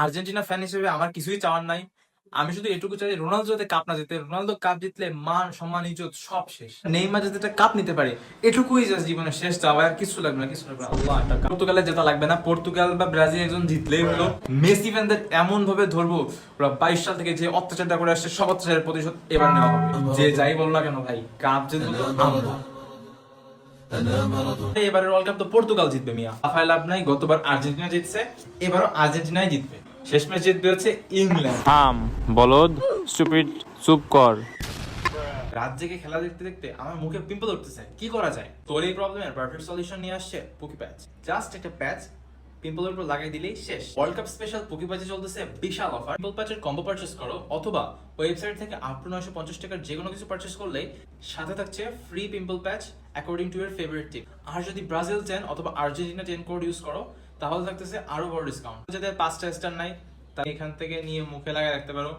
Argentina fan হিসেবে আমার কিছুই চাওয়ার নাই। আমি শুধু এটুকু চাই রোনালদো যাতে কাপ না জিতে। রোনালদো কাপ জিতলে মান সম্মান ইজ্জত সব শেষ। নেইমার যাতে একটা কাপ নিতে পারে, এটুকুই জাস্ট জীবনের শেষ চাওয়া। আর কিছু লাগবে না, কিছু লাগবে না। আল্লাহ একটা কাপ। পর্তুগালে জেতা লাগবে না, পর্তুগাল বা ব্রাজিল একজন জিতলেই হলো। মেসি ফ্যানদের এমন ভাবে ধরবো, ওরা 22 সাল থেকে যে অত্যাচারটা করে আসছে সব অত্যাচারের প্রতিশোধ এবার নেওয়া হবে। যে যাই বল না কেন ভাই, কাপ জিতবো তো আমরা। এবারের ওয়ার্ল্ড কাপ তো পর্তুগাল জিতবে মিয়া, আফায় লাভ নাই। গতবার আর্জেন্টিনা জিতছে, এবারও আর্জেন্টিনাই জিতবে। শেষ ম্যাচ জিতবে হচ্ছে ইংল্যান্ড। থাম বলদ, স্টুপিড, চুপ কর। রাত জেগে খেলা দেখতে দেখতে আমার মুখে পিম্পল উঠতেছে, কি করা যায়? তোর এই প্রবলেমের পারফেক্ট সলিউশন নিয়ে আসছে পোকি প্যাচ। জাস্ট একটা প্যাচ পিম্পলের উপর লাগাই দিলেই শেষ। ওয়ার্ল্ড কাপ স্পেশাল পোকি প্যাচে চলতেছে বিশাল অফার। পিম্পল প্যাচের কম্বো পারচেস করো অথবা ওয়েবসাইট থেকে আপ টু 950 টাকার যে কোনো কিছু পারচেস করলে সাথে থাকছে free pimple patch according to your favourite tip. আর যদি ব্রাজিল 10 অথবা আর্জেন্টিনা 10 কোড ইউজ করো তাহলে থাকতেছে আরো বড় ডিসকাউন্ট। যাদের 5টা স্টার নাই তাই এখান থেকে নিয়ে মুখে লাগায় রাখতে পারো।